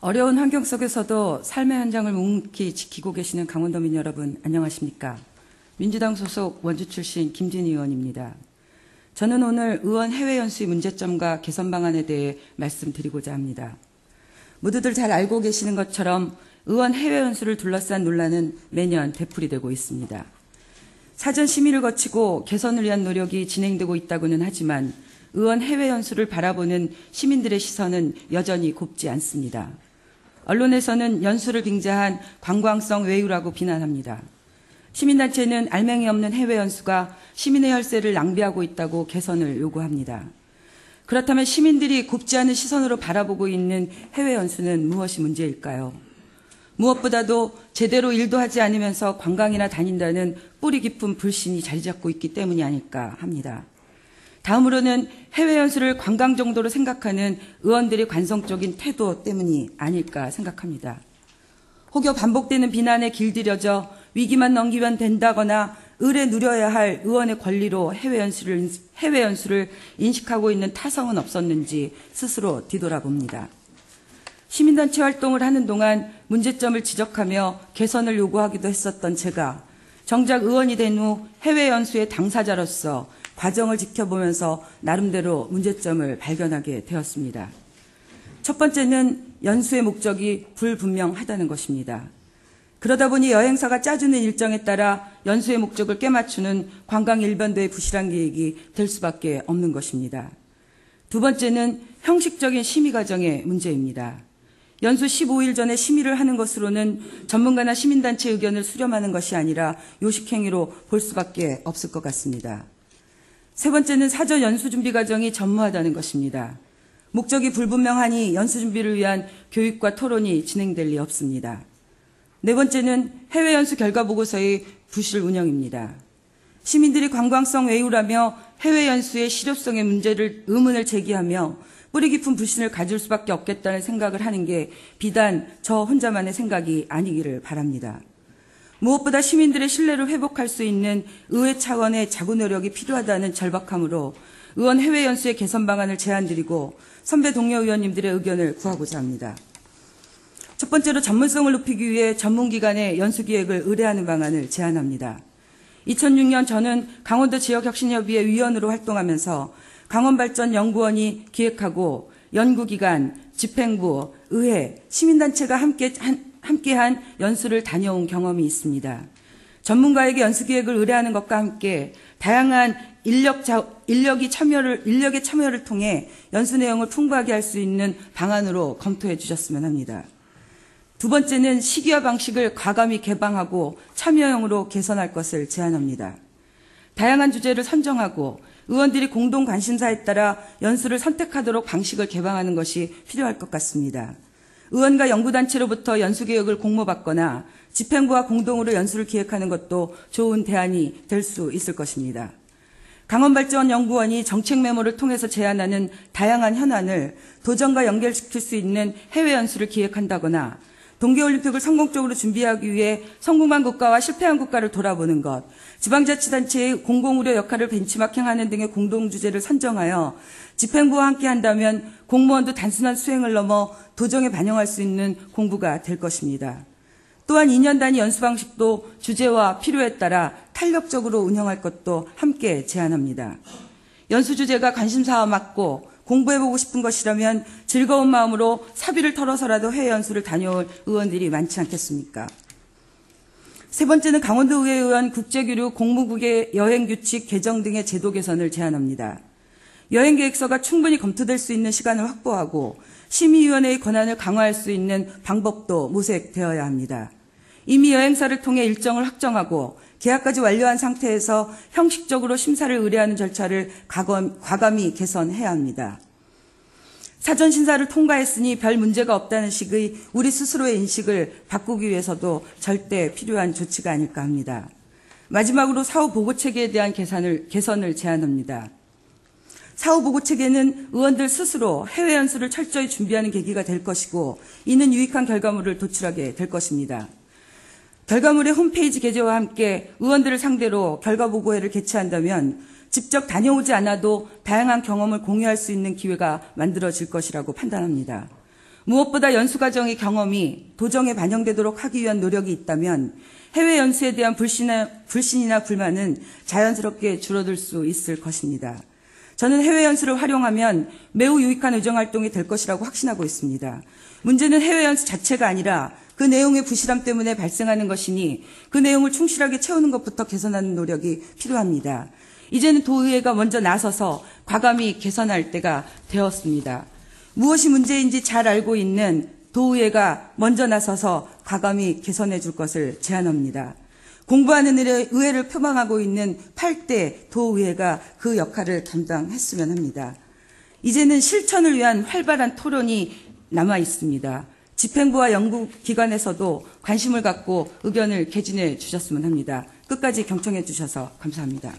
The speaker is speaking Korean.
어려운 환경 속에서도 삶의 현장을 묵묵히 지키고 계시는 강원도민 여러분, 안녕하십니까? 민주당 소속 원주 출신 김진희 의원입니다. 저는 오늘 의원 해외 연수의 문제점과 개선 방안에 대해 말씀드리고자 합니다. 모두들 잘 알고 계시는 것처럼 의원 해외 연수를 둘러싼 논란은 매년 되풀이되고 있습니다. 사전 심의를 거치고 개선을 위한 노력이 진행되고 있다고는 하지만 의원 해외 연수를 바라보는 시민들의 시선은 여전히 곱지 않습니다. 언론에서는 연수를 빙자한 관광성 외유라고 비난합니다. 시민단체는 알맹이 없는 해외 연수가 시민의 혈세를 낭비하고 있다고 개선을 요구합니다. 그렇다면 시민들이 곱지 않은 시선으로 바라보고 있는 해외 연수는 무엇이 문제일까요? 무엇보다도 제대로 일도 하지 않으면서 관광이나 다닌다는 뿌리 깊은 불신이 자리 잡고 있기 때문이 아닐까 합니다. 다음으로는 해외 연수를 관광 정도로 생각하는 의원들의 관성적인 태도 때문이 아닐까 생각합니다. 혹여 반복되는 비난에 길들여져 위기만 넘기면 된다거나 의뢰 누려야 할 의원의 권리로 해외 연수를 인식하고 있는 타성은 없었는지 스스로 뒤돌아봅니다. 시민단체 활동을 하는 동안 문제점을 지적하며 개선을 요구하기도 했었던 제가 정작 의원이 된 후 해외 연수의 당사자로서 과정을 지켜보면서 나름대로 문제점을 발견하게 되었습니다. 첫 번째는 연수의 목적이 불분명하다는 것입니다. 그러다 보니 여행사가 짜주는 일정에 따라 연수의 목적을 깨맞추는 관광 일반도의 부실한 계획이 될 수밖에 없는 것입니다. 두 번째는 형식적인 심의 과정의 문제입니다. 연수 15일 전에 심의를 하는 것으로는 전문가나 시민단체 의견을 수렴하는 것이 아니라 요식행위로 볼 수밖에 없을 것 같습니다. 세 번째는 사전 연수 준비 과정이 전무하다는 것입니다. 목적이 불분명하니 연수 준비를 위한 교육과 토론이 진행될 리 없습니다. 네 번째는 해외 연수 결과 보고서의 부실 운영입니다. 시민들이 관광성 외유라며 해외 연수의 실효성의 의문을 제기하며 뿌리 깊은 불신을 가질 수밖에 없겠다는 생각을 하는 게 비단 저 혼자만의 생각이 아니기를 바랍니다. 무엇보다 시민들의 신뢰를 회복할 수 있는 의회 차원의 자구 노력이 필요하다는 절박함으로 의원 해외 연수의 개선 방안을 제안드리고 선배 동료 의원님들의 의견을 구하고자 합니다. 첫 번째로 전문성을 높이기 위해 전문기관의 연수기획을 의뢰하는 방안을 제안합니다. 2006년 저는 강원도 지역혁신협의회 위원으로 활동하면서 강원발전연구원이 기획하고 연구기관, 집행부, 의회, 시민단체가 함께한 연수를 다녀온 경험이 있습니다. 전문가에게 연수기획을 의뢰하는 것과 함께 다양한 인력의 참여를 통해 연수 내용을 풍부하게 할 수 있는 방안으로 검토해 주셨으면 합니다. 두 번째는 시기와 방식을 과감히 개방하고 참여형으로 개선할 것을 제안합니다. 다양한 주제를 선정하고 의원들이 공동 관심사에 따라 연수를 선택하도록 방식을 개방하는 것이 필요할 것 같습니다. 의원과 연구단체로부터 연수계획을 공모받거나 집행부와 공동으로 연수를 기획하는 것도 좋은 대안이 될 수 있을 것입니다. 강원발전연구원이 정책 메모를 통해서 제안하는 다양한 현안을 도전과 연결시킬 수 있는 해외 연수를 기획한다거나 동계올림픽을 성공적으로 준비하기 위해 성공한 국가와 실패한 국가를 돌아보는 것, 지방자치단체의 공공의료 역할을 벤치마킹하는 등의 공동주제를 선정하여 집행부와 함께한다면 공무원도 단순한 수행을 넘어 도정에 반영할 수 있는 공부가 될 것입니다. 또한 2년 단위 연수 방식도 주제와 필요에 따라 탄력적으로 운영할 것도 함께 제안합니다. 연수 주제가 관심사와 맞고 공부해보고 싶은 것이라면 즐거운 마음으로 사비를 털어서라도 해외 연수를 다녀올 의원들이 많지 않겠습니까? 세 번째는 강원도의회 의원 국제교류 공무국의 여행규칙 개정 등의 제도 개선을 제안합니다. 여행계획서가 충분히 검토될 수 있는 시간을 확보하고 심의위원회의 권한을 강화할 수 있는 방법도 모색되어야 합니다. 이미 여행사를 통해 일정을 확정하고 계약까지 완료한 상태에서 형식적으로 심사를 의뢰하는 절차를 과감히 개선해야 합니다. 사전 심사를 통과했으니 별 문제가 없다는 식의 우리 스스로의 인식을 바꾸기 위해서도 절대 필요한 조치가 아닐까 합니다. 마지막으로 사후 보고체계에 대한 개선을 제안합니다. 사후 보고체계는 의원들 스스로 해외 연수를 철저히 준비하는 계기가 될 것이고 이는 유익한 결과물을 도출하게 될 것입니다. 결과물의 홈페이지 게재와 함께 의원들을 상대로 결과보고회를 개최한다면 직접 다녀오지 않아도 다양한 경험을 공유할 수 있는 기회가 만들어질 것이라고 판단합니다. 무엇보다 연수 과정의 경험이 도정에 반영되도록 하기 위한 노력이 있다면 해외 연수에 대한 불신이나 불만은 자연스럽게 줄어들 수 있을 것입니다. 저는 해외 연수를 활용하면 매우 유익한 의정활동이 될 것이라고 확신하고 있습니다. 문제는 해외 연수 자체가 아니라 그 내용의 부실함 때문에 발생하는 것이니 그 내용을 충실하게 채우는 것부터 개선하는 노력이 필요합니다. 이제는 도의회가 먼저 나서서 과감히 개선할 때가 되었습니다. 무엇이 문제인지 잘 알고 있는 도의회가 먼저 나서서 과감히 개선해 줄 것을 제안합니다. 공부하는 의회를 표방하고 있는 8대 도의회가 그 역할을 감당했으면 합니다. 이제는 실천을 위한 활발한 토론이 남아 있습니다. 집행부와 연구기관에서도 관심을 갖고 의견을 개진해 주셨으면 합니다. 끝까지 경청해 주셔서 감사합니다.